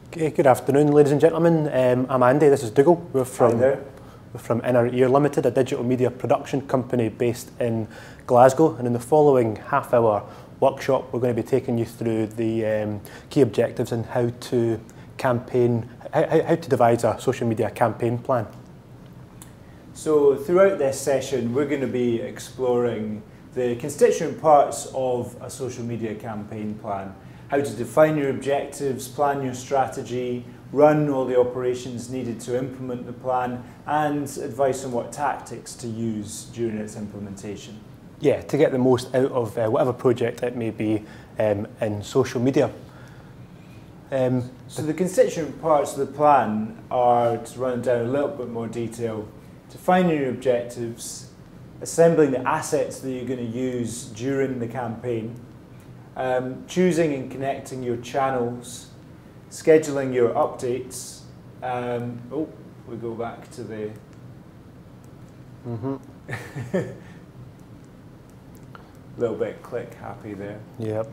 Okay, good afternoon, ladies and gentlemen. I'm Andy, this is Dougal. We're from NRAREM Limited, a digital media production company based in Glasgow. And in the following half-hour workshop, we're going to be taking you through the key objectives and how to devise a social media campaign plan. So throughout this session, we're going to be exploring the constituent parts of a social media campaign plan. How to define your objectives, plan your strategy, run all the operations needed to implement the plan, and advice on what tactics to use during its implementation. Yeah, to get the most out of whatever project it may be in social media. So the constituent parts of the plan are, to run down a little bit more detail, defining your objectives, assembling the assets that you're going to use during the campaign, choosing and connecting your channels, scheduling your updates. We go back to the... little bit click happy there. Yep.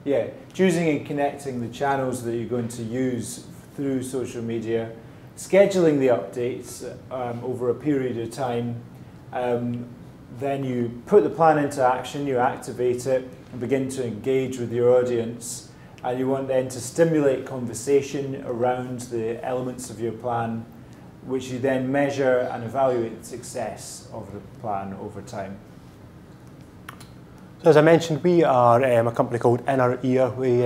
Yeah, choosing and connecting the channels that you're going to use through social media, scheduling the updates over a period of time, then you put the plan into action, you activate it and begin to engage with your audience, and you want then to stimulate conversation around the elements of your plan, which you then measure and evaluate the success of the plan over time. So as I mentioned, we are a company called NRAREM. We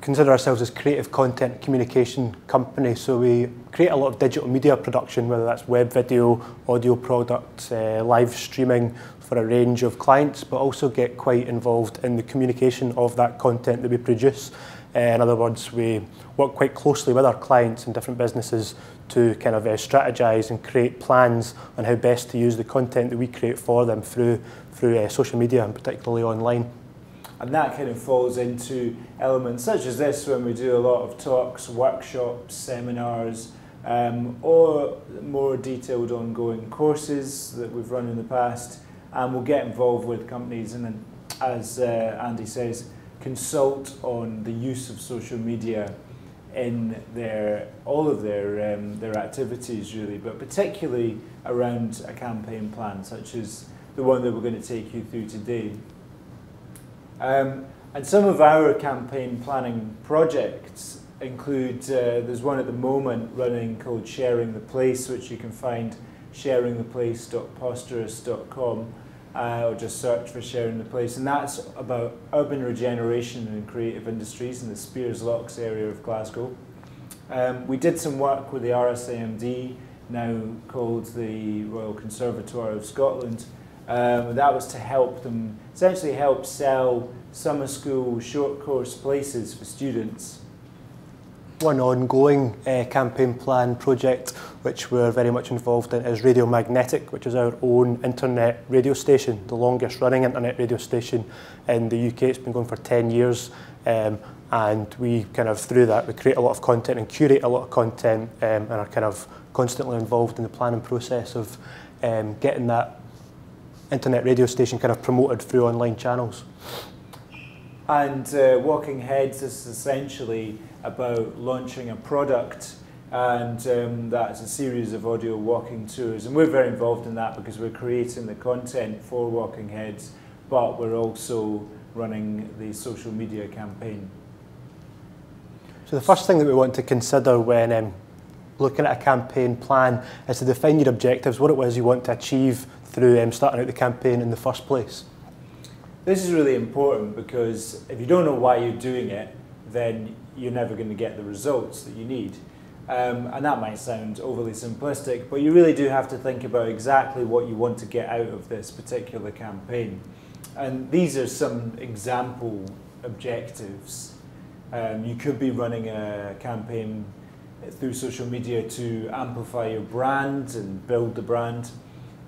consider ourselves as creative content communication company, so we create a lot of digital media production, whether that's web video, audio products, live streaming for a range of clients, but also get quite involved in the communication of that content that we produce. In other words, we work quite closely with our clients and different businesses to kind of strategize and create plans on how best to use the content that we create for them through social media and particularly online. And that kind of falls into elements such as this, when we do a lot of talks, workshops, seminars, or more detailed ongoing courses that we've run in the past. And we'll get involved with companies and then, as Andy says, consult on the use of social media in all of their activities really, but particularly around a campaign plan such as the one that we're going to take you through today. And some of our campaign planning projects include, there's one at the moment running called Sharing the Place, which you can find sharingtheplace.posterous.com, or just search for Sharing the Place, and that's about urban regeneration in creative industries in the Spears Locks area of Glasgow. We did some work with the RSAMD, now called the Royal Conservatoire of Scotland. That was to help them, essentially help sell summer school short course places for students. One ongoing campaign plan project which we're very much involved in is Radio Magnetic, which is our own internet radio station, the longest running internet radio station in the UK. It's been going for 10 years, and we kind of, through that, we create a lot of content and curate a lot of content, and are kind of constantly involved in the planning process of getting that internet radio station kind of promoted through online channels. And Walking Heads is essentially about launching a product, and that's a series of audio walking tours, and we're very involved in that because we're creating the content for Walking Heads, but we're also running the social media campaign. So the first thing that we want to consider when looking at a campaign plan is to define your objectives, what it was you want to achieve through starting out the campaign in the first place. This is really important because if you don't know why you're doing it, then you're never going to get the results that you need. And that might sound overly simplistic, but you really do have to think about exactly what you want to get out of this particular campaign. And these are some example objectives. You could be running a campaign through social media to amplify your brand and build the brand.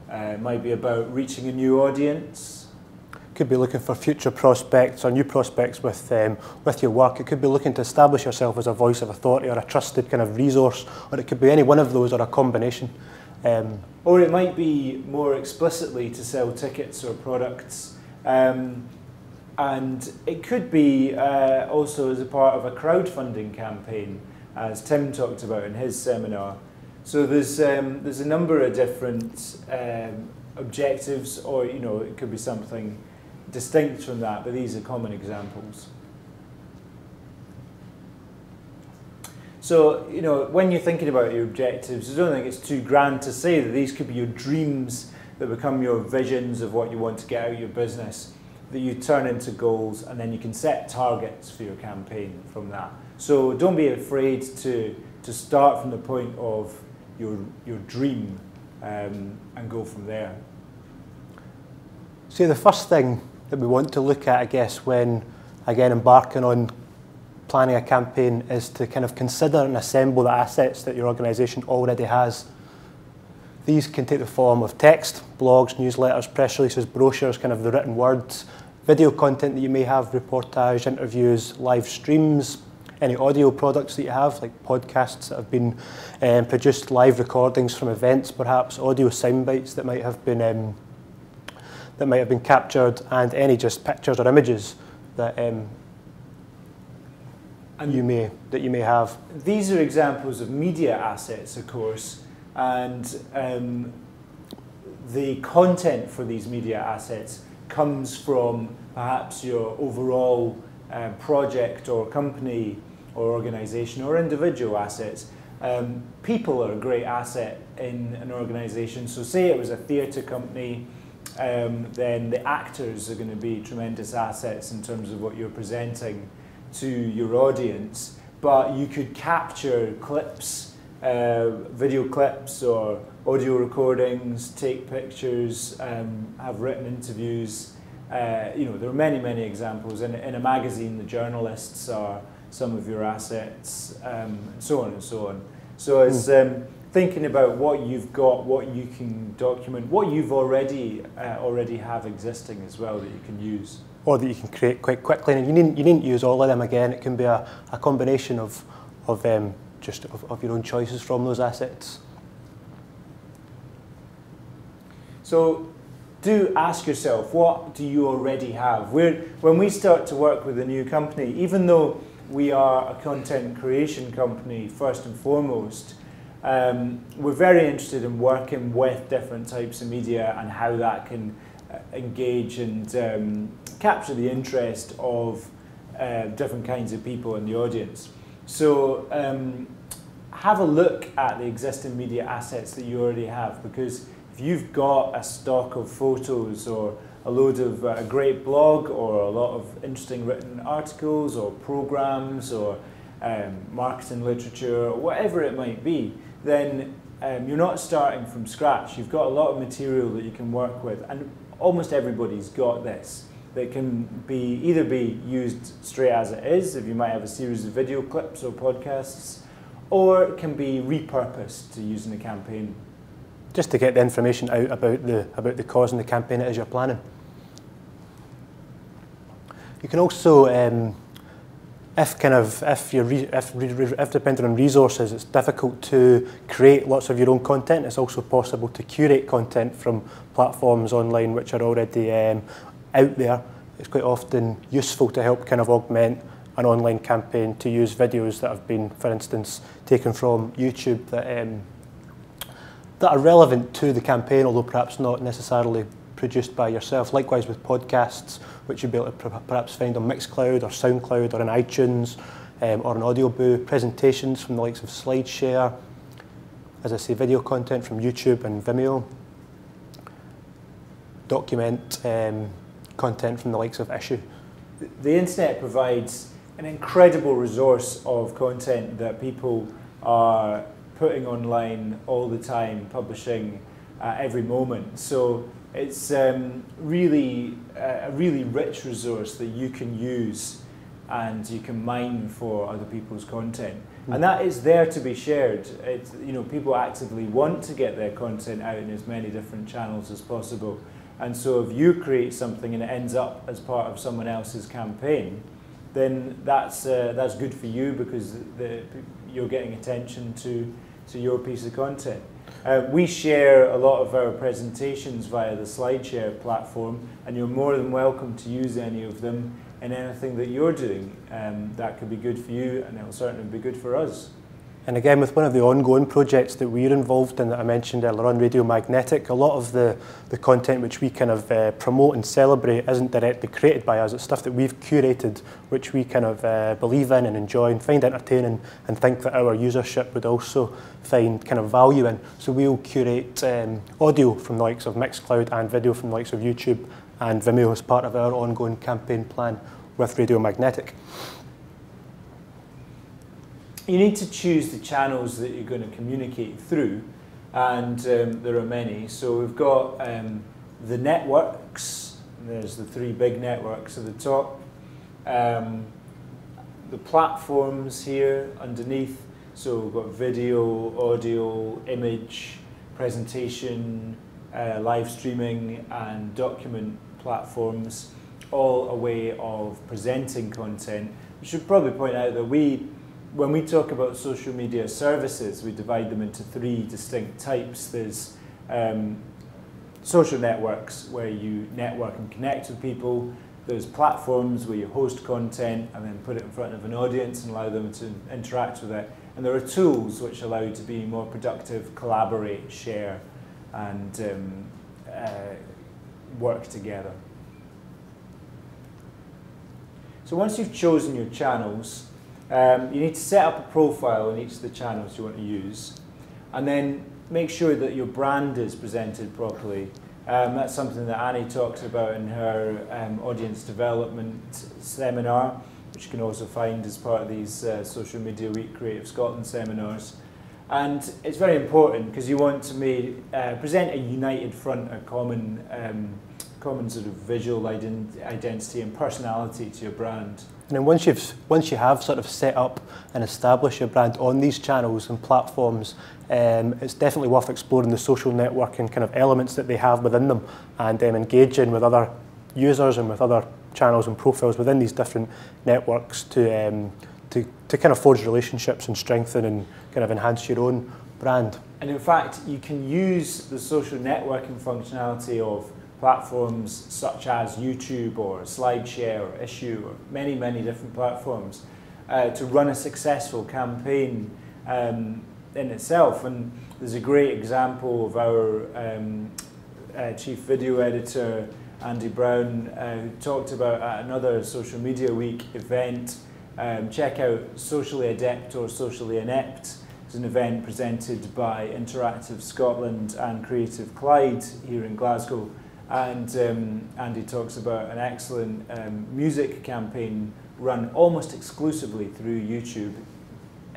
It might be about reaching a new audience. Could be looking for future prospects or new prospects with your work. It could be looking to establish yourself as a voice of authority or a trusted kind of resource, or it could be any one of those or a combination. Or it might be more explicitly to sell tickets or products. And it could be also as a part of a crowdfunding campaign, as Tim talked about in his seminar. So there's a number of different objectives, or it could be something distinct from that, but these are common examples. So, when you're thinking about your objectives, I don't think it's too grand to say that these could be your dreams that become your visions of what you want to get out of your business, that you turn into goals, and then you can set targets for your campaign from that. So don't be afraid to start from the point of your dream and go from there. So the first thing that we want to look at, I guess, when, again, embarking on planning a campaign is to kind of consider and assemble the assets that your organisation already has. These can take the form of text, blogs, newsletters, press releases, brochures, kind of the written words, video content that you may have, reportage, interviews, live streams, any audio products that you have, like podcasts that have been produced, live recordings from events perhaps, audio sound bites that might have been captured, and any just pictures or images that you may have. These are examples of media assets, of course, and the content for these media assets comes from perhaps your overall project or company or organisation or individual assets. People are a great asset in an organisation. So say it was a theatre company, then the actors are going to be tremendous assets in terms of what you're presenting to your audience. But you could capture clips, video clips or audio recordings, take pictures, have written interviews. There are many examples. In a magazine, the journalists are some of your assets, and so on and so on. So it's thinking about what you've got, what you can document, what you've already have existing as well that you can use. Or that you can create quite quickly. And you needn't use all of them again. It can be a combination of your own choices from those assets. So do ask yourself, what do you already have? When we start to work with a new company, even though we are a content creation company first and foremost, we're very interested in working with different types of media and how that can engage and capture the interest of different kinds of people in the audience. So have a look at the existing media assets that you already have, because if you've got a stock of photos or a load of a great blog or a lot of interesting written articles or programs or marketing literature or whatever it might be, then you're not starting from scratch. You've got a lot of material that you can work with, and almost everybody's got this that can either be used straight as it is, if you might have a series of video clips or podcasts, or it can be repurposed to use in a campaign. Just to get the information out about the cause and the campaign it is you're planning. You can also, if depending on resources, it's difficult to create lots of your own content. It's also possible to curate content from platforms online which are already out there. It's quite often useful to help kind of augment an online campaign to use videos that have been, for instance, taken from YouTube that are relevant to the campaign, although perhaps not necessarily produced by yourself. Likewise with podcasts, which you'll be able to perhaps find on Mixcloud or Soundcloud or on iTunes or on Audioboo. Presentations from the likes of SlideShare. As I say, video content from YouTube and Vimeo. Document content from the likes of Issue. The internet provides an incredible resource of content that people are putting online all the time, publishing every moment. So it's really a really rich resource that you can use and you can mine for other people's content. And that is there to be shared. It's, people actively want to get their content out in as many different channels as possible. And so if you create something and it ends up as part of someone else's campaign, then that's good for you, because you're getting attention to your piece of content. We share a lot of our presentations via the SlideShare platform, and you're more than welcome to use any of them in anything that you're doing. That could be good for you, and it'll certainly be good for us. And again, with one of the ongoing projects that we're involved in that I mentioned earlier on, Radio Magnetic, a lot of the content which we kind of promote and celebrate isn't directly created by us. It's stuff that we've curated, which we kind of believe in and enjoy and find entertaining and think that our usership would also find kind of value in. So we'll curate audio from the likes of Mixcloud and video from the likes of YouTube and Vimeo as part of our ongoing campaign plan with Radio Magnetic. You need to choose the channels that you're going to communicate through, and there are many. So we've got the networks. There's the three big networks at the top. The platforms here underneath. So we've got video, audio, image, presentation, live streaming, and document platforms, all a way of presenting content. We should probably point out that when we talk about social media services, we divide them into three distinct types. There's social networks, where you network and connect with people. There's platforms where you host content and then put it in front of an audience and allow them to interact with it. And there are tools which allow you to be more productive, collaborate, share, and work together. So once you've chosen your channels, you need to set up a profile in each of the channels you want to use, and then make sure that your brand is presented properly. That's something that Annie talked about in her audience development seminar, which you can also find as part of these Social Media Week Creative Scotland seminars. And it's very important because you want to present a united front, a common sort of visual identity and personality to your brand. And then once you have sort of set up and established your brand on these channels and platforms, it's definitely worth exploring the social networking kind of elements that they have within them, and engaging with other users and with other channels and profiles within these different networks to kind of forge relationships and strengthen and kind of enhance your own brand. And in fact, you can use the social networking functionality of platforms such as YouTube or SlideShare or Issue or many, many different platforms to run a successful campaign in itself. And there's a great example of our chief video editor, Andy Brown, who talked about at another Social Media Week event. Check out Socially Adept or Socially Inept. It's an event presented by Interactive Scotland and Creative Clyde here in Glasgow. And Andy talks about an excellent music campaign run almost exclusively through YouTube,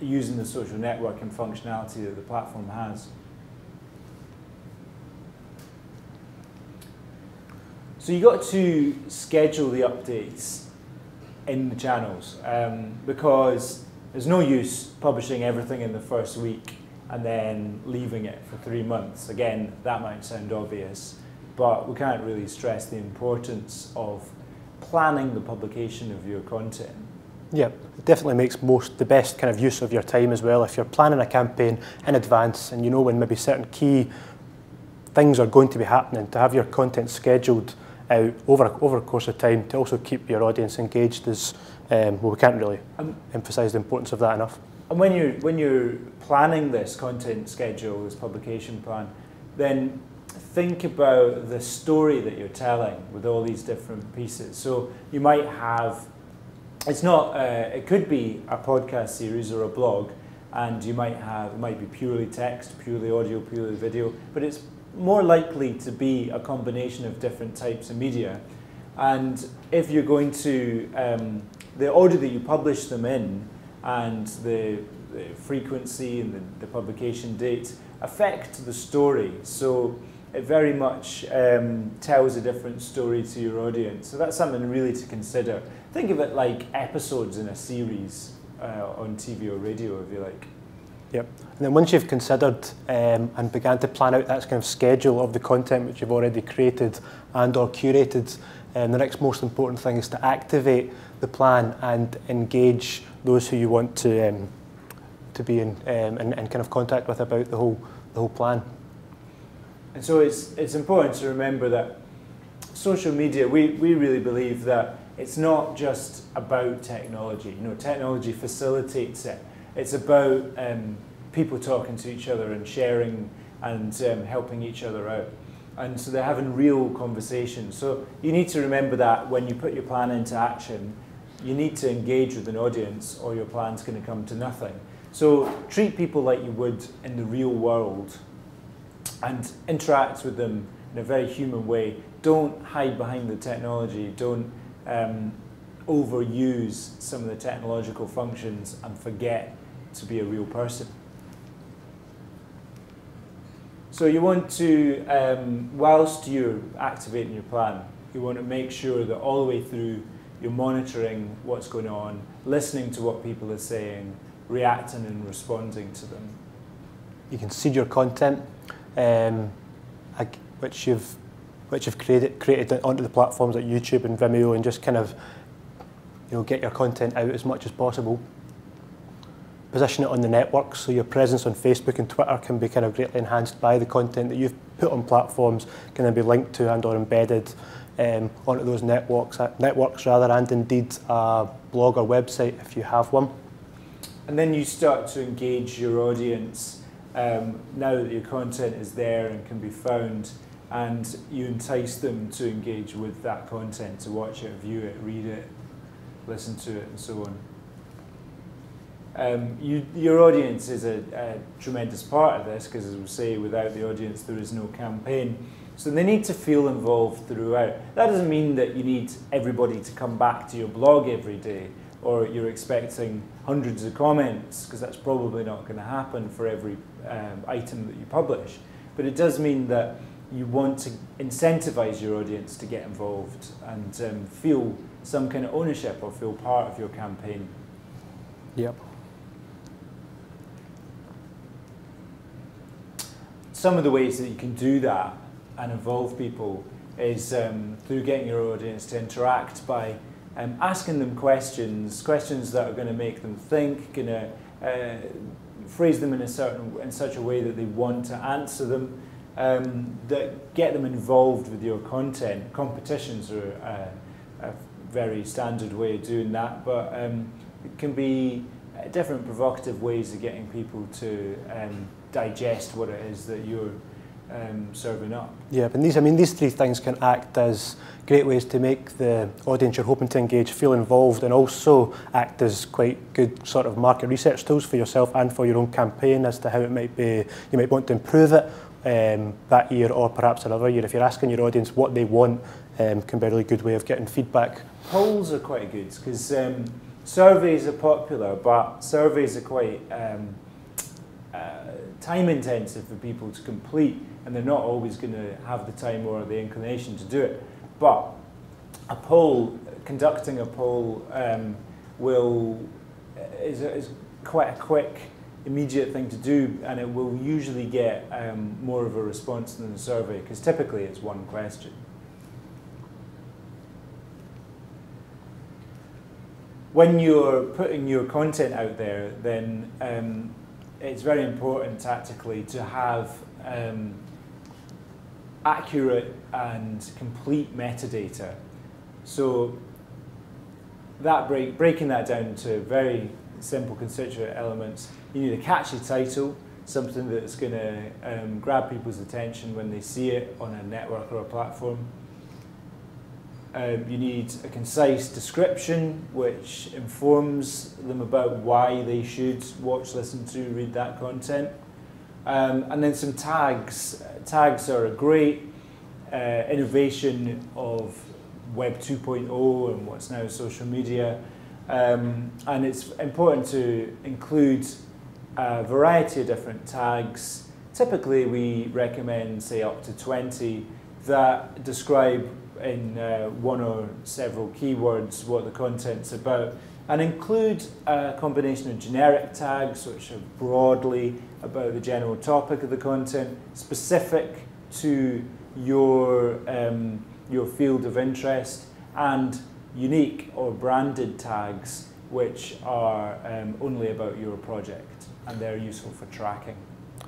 using the social networking functionality that the platform has. So you've got to schedule the updates in the channels, because there's no use publishing everything in the first week and then leaving it for 3 months. Again, that might sound obvious, but we can't really stress the importance of planning the publication of your content. Yeah, it definitely makes the best kind of use of your time as well. If you're planning a campaign in advance and you know when maybe certain key things are going to be happening, to have your content scheduled out over a course of time to also keep your audience engaged is, well, we can't really emphasise the importance of that enough. And when you're planning this content schedule, this publication plan, then think about the story that you're telling with all these different pieces. So you might have, it could be a podcast series or a blog, and it might be purely text, purely audio, purely video, but it's more likely to be a combination of different types of media. And if you're going to, the order that you publish them in and the frequency and the publication date affect the story. So it very much tells a different story to your audience. So that's something really to consider. Think of it like episodes in a series on TV or radio, if you like. Yep. And then once you've considered and began to plan out that kind of schedule of the content which you've already created and or curated, the next most important thing is to activate the plan and engage those who you want to be in kind of contact with about the whole plan. And so it's important to remember that social media, we really believe that it's not just about technology. You know, technology facilitates it. It's about people talking to each other and sharing and helping each other out. And so they're having real conversations. So you need to remember that when you put your plan into action, you need to engage with an audience or your plan's going to come to nothing. So treat people like you would in the real world and interact with them in a very human way. Don't hide behind the technology. Don't overuse some of the technological functions and forget to be a real person. So you want to, whilst you're activating your plan, you want to make sure that all the way through you're monitoring what's going on, listening to what people are saying, reacting and responding to them. You can seed your content, which you've created onto the platforms like YouTube and Vimeo, and just kind of, you know, get your content out as much as possible. Position it on the networks, so your presence on Facebook and Twitter can be kind of greatly enhanced by the content that you've put on platforms, can then be linked to and or embedded onto those networks and indeed a blog or website if you have one. And then you start to engage your audience now that your content is there and can be found, and you entice them to engage with that content, to watch it, view it, read it, listen to it, and so on. Your audience is a tremendous part of this, because as we say, without the audience there is no campaign. So they need to feel involved throughout. That doesn't mean that you need everybody to come back to your blog every day, or you're expecting hundreds of comments, because that's probably not going to happen for every item that you publish. But it does mean that you want to incentivize your audience to get involved and feel some kind of ownership or feel part of your campaign. Yep. Some of the ways that you can do that and involve people is through getting your audience to interact by asking them questions that are going to make them think, going to phrase them in such a way that they want to answer them, that get them involved with your content. Competitions are a very standard way of doing that, but it can be different provocative ways of getting people to digest what it is that you're serving up. Yeah, but these three things can act as great ways to make the audience you're hoping to engage feel involved, and also act as quite good sort of market research tools for yourself and for your own campaign as to how it might be, you might want to improve it that year or perhaps another year. If you're asking your audience what they want, can be a really good way of getting feedback. Polls are quite good, because surveys are popular, but surveys are quite time intensive for people to complete, and they're not always going to have the time or the inclination to do it. But a poll, conducting a poll is quite a quick, immediate thing to do, and it will usually get more of a response than a survey, because typically it's one question. When you're putting your content out there, then it's very important tactically to have accurate and complete metadata. So that breaking that down to very simple constituent elements, you need a catchy title, something that's going to grab people's attention when they see it on a network or a platform. You need a concise description which informs them about why they should watch, listen to, read that content. And then some tags. Tags are a great innovation of Web 2.0 and what's now social media. And it's important to include a variety of different tags. Typically we recommend, say, up to 20 that describe in one or several keywords what the content's about, and include a combination of generic tags which are broadly about the general topic of the content, specific to your field of interest, and unique or branded tags which are only about your project, and they're useful for tracking.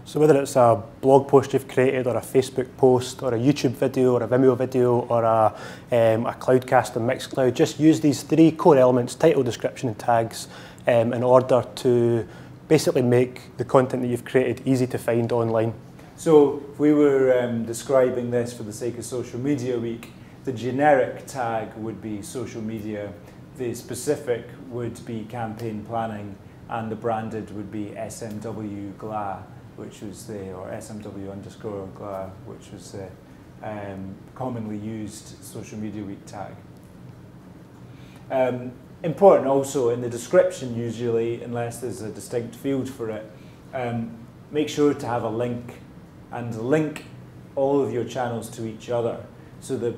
So whether it's a blog post you've created, or a Facebook post, or a YouTube video, or a Vimeo video, or a Cloudcast and Mixcloud, just use these 3 core elements, title, description and tags, in order to basically make the content that you've created easy to find online. So if we were describing this for the sake of Social Media Week, the generic tag would be social media, the specific would be campaign planning, and the branded would be SMW GLA, which was or SMW_GLA, which was the commonly used Social Media Week tag. Important also in the description usually, unless there's a distinct field for it, make sure to have a link and link all of your channels to each other. So that,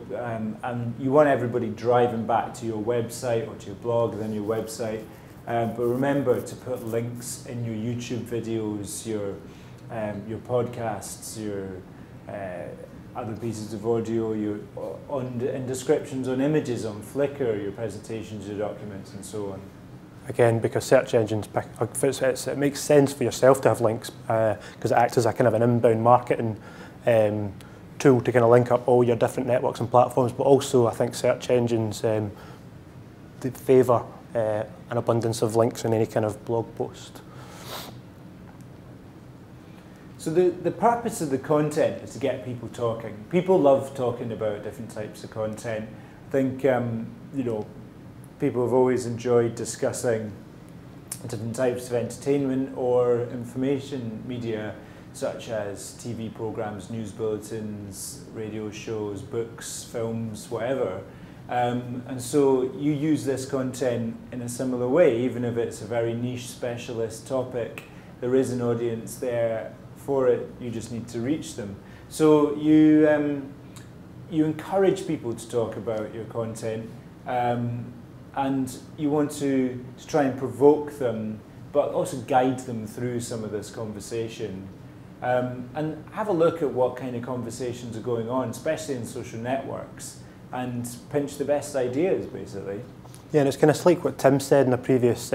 and you want everybody driving back to your website or to your blog, then your website. But remember to put links in your YouTube videos, your podcasts, your other pieces of audio, and descriptions on images on Flickr, your presentations, your documents, and so on. Again, because search engines, it makes sense for yourself to have links because it acts as a kind of an inbound marketing tool to kind of link up all your different networks and platforms, but also I think search engines they favour an abundance of links in any kind of blog post. So the purpose of the content is to get people talking. People love talking about different types of content. I think you know, people have always enjoyed discussing different types of entertainment or information media, such as TV programs, news bulletins, radio shows, books, films, whatever. And so you use this content in a similar way, even if it's a very niche specialist topic. There is an audience there for it, you just need to reach them. So you encourage people to talk about your content, and you want to try and provoke them, but also guide them through some of this conversation. And have a look at what kind of conversations are going on, especially in social networks, and pinch the best ideas, basically. Yeah, and it's kind of like what Tim said in a previous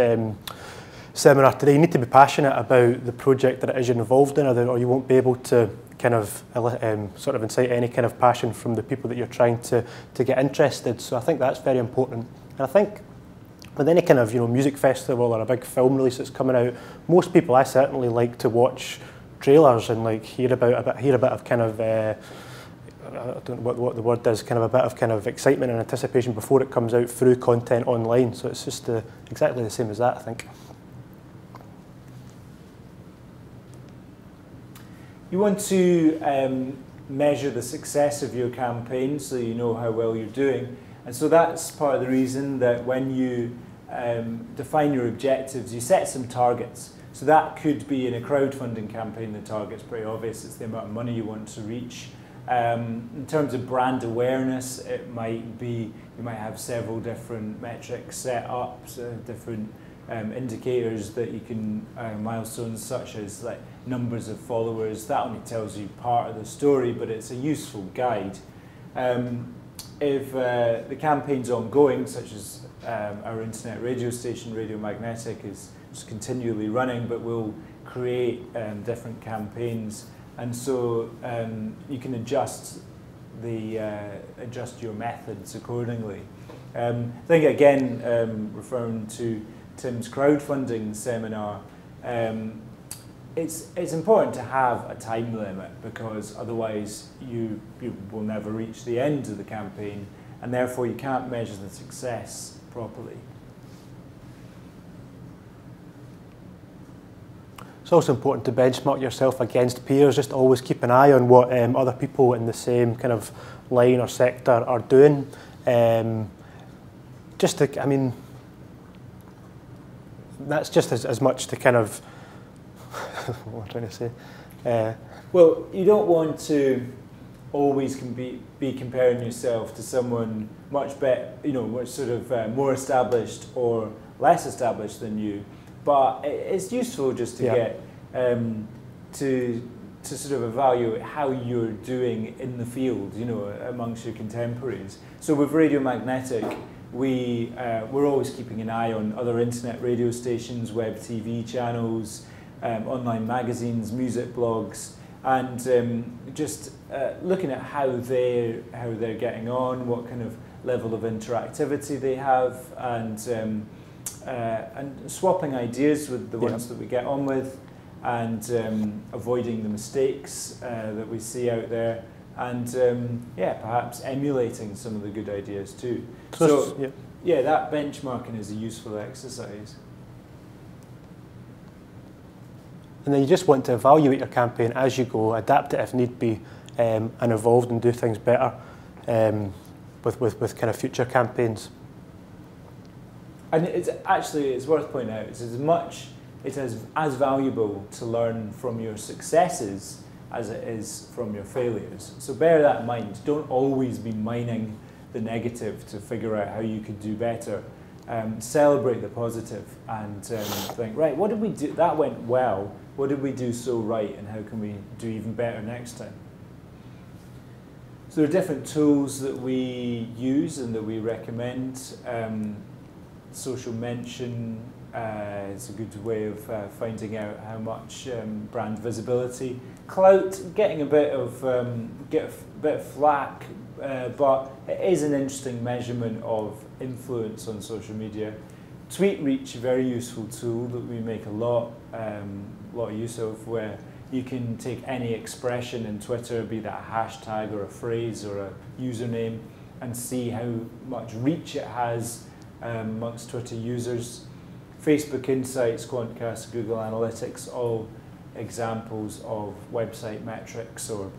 seminar today. You need to be passionate about the project that it is you're involved in, or you won't be able to kind of sort of incite any kind of passion from the people that you're trying to get interested. So I think that's very important. And I think with any kind of music festival or a big film release that's coming out, most people, I certainly like to watch trailers and like hear a bit of kind of I don't know what the word is, kind of a bit of kind of excitement and anticipation before it comes out through content online. So it's just exactly the same as that, I think. You want to measure the success of your campaign so you know how well you're doing. And so that's part of the reason that when you define your objectives, you set some targets. So that could be in a crowdfunding campaign, the target's pretty obvious, it's the amount of money you want to reach. In terms of brand awareness, it might be, you might have several different metrics set up, so different indicators that you can, milestones such as like numbers of followers. That only tells you part of the story, but it's a useful guide. If the campaign's ongoing, such as our internet radio station, Radio Magnetic, is just continually running, but we'll create different campaigns, and so you can adjust your methods accordingly. I think again, referring to Tim's crowdfunding seminar, it's important to have a time limit, because otherwise you will never reach the end of the campaign, and therefore you can't measure the success properly. It's also important to benchmark yourself against peers. Just always keep an eye on what other people in the same kind of line or sector are doing. I mean, that's just as much to kind of what am I trying to say? Well, you don't want to always be comparing yourself to someone much better, much sort of more established or less established than you. But it's useful just to get to sort of evaluate how you're doing in the field, amongst your contemporaries. So with Radio Magnetic, we're always keeping an eye on other internet radio stations, web TV channels, online magazines, music blogs, and just looking at how they're getting on, what kind of level of interactivity they have, and swapping ideas with the ones that we get on with, and avoiding the mistakes that we see out there, and yeah, perhaps emulating some of the good ideas too. So yeah, that benchmarking is a useful exercise. And then you just want to evaluate your campaign as you go, adapt it if need be, and evolve and do things better with kind of future campaigns. And it's worth pointing out, it's as valuable to learn from your successes as it is from your failures. So bear that in mind. Don't always be mining the negative to figure out how you could do better. Celebrate the positive and think, right, what did we do? That went well. What did we do so right, and how can we do even better next time? So there are different tools that we use and that we recommend. Social mention is a good way of finding out how much brand visibility. Clout, getting a bit of flack, but it is an interesting measurement of influence on social media. Tweet reach, a very useful tool that we make a lot of use of, where you can take any expression in Twitter, be that a hashtag or a phrase or a username, and see how much reach it has amongst Twitter users. Facebook Insights, Quantcast, Google Analytics, all examples of website metrics or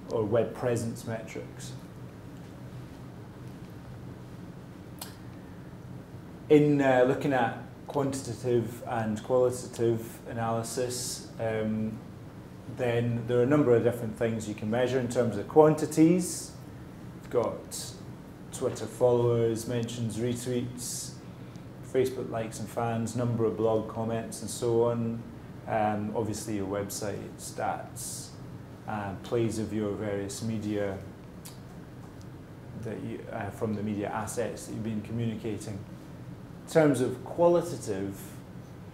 web presence metrics. In looking at quantitative and qualitative analysis, then there are a number of different things you can measure in terms of quantities. You've got Twitter followers, mentions, retweets, Facebook likes and fans, number of blog comments, and so on. Obviously your website stats, plays of your various media that from the media assets that you've been communicating. In terms of qualitative,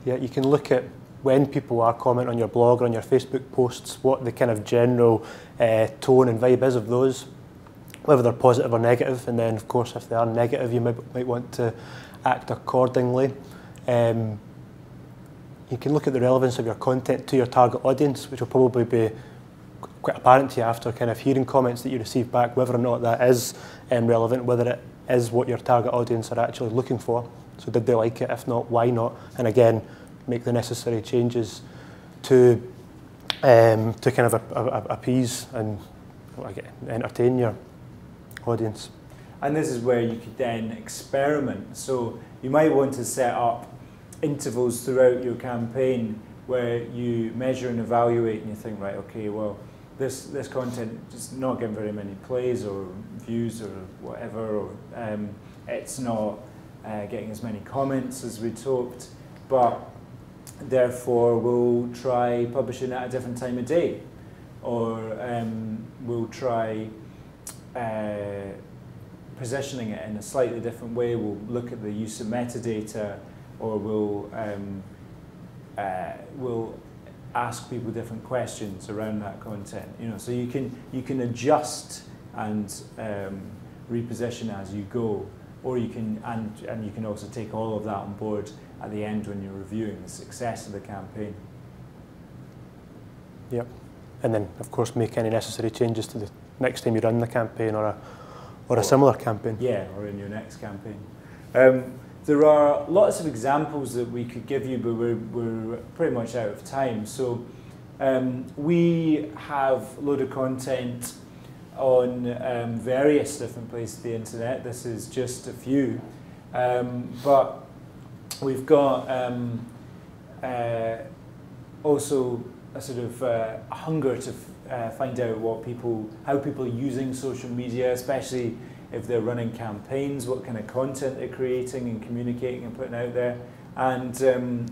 yeah, you can look at when people are commenting on your blog or on your Facebook posts, what the kind of general tone and vibe is of those, whether they're positive or negative, and then of course if they are negative you might want to act accordingly. You can look at the relevance of your content to your target audience, which will probably be quite apparent to you after kind of hearing comments that you receive back, whether or not that is relevant, whether it is what your target audience are actually looking for. So did they like it? If not, why not? And again, make the necessary changes to kind of appease and entertain your audience. And this is where you could then experiment. So you might want to set up intervals throughout your campaign where you measure and evaluate and you think, right, okay, well, this content is not getting very many plays or views or whatever, or it's not getting as many comments as we'd hoped, but therefore we'll try publishing at a different time of day, or we'll try positioning it in a slightly different way. We'll look at the use of metadata, or we'll ask people different questions around that content. You know, so you can adjust and reposition as you go, or you can and you can also take all of that on board at the end when you're reviewing the success of the campaign. Yep, and then of course make any necessary changes to the next time you run the campaign or a similar campaign. Yeah, or in your next campaign. There are lots of examples that we could give you, but we're pretty much out of time. So we have a load of content on various different places of the internet. This is just a few. But we've got also a sort of hunger to find out how people are using social media, especially if they're running campaigns, what kind of content they're creating and communicating and putting out there. And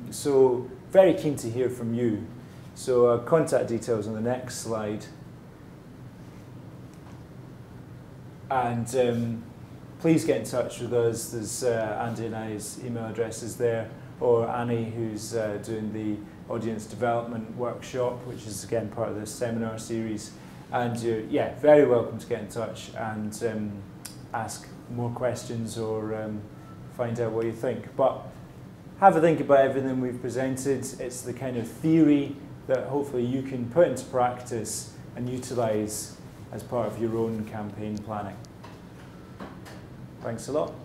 so very keen to hear from you. So contact details on the next slide. And please get in touch with us. There's Andy and I's email addresses there, or Annie, who's doing audience development workshop, which is again part of this seminar series. And you're, very welcome to get in touch and ask more questions or find out what you think. But have a think about everything we've presented. It's the kind of theory that hopefully you can put into practice and utilise as part of your own campaign planning. Thanks a lot.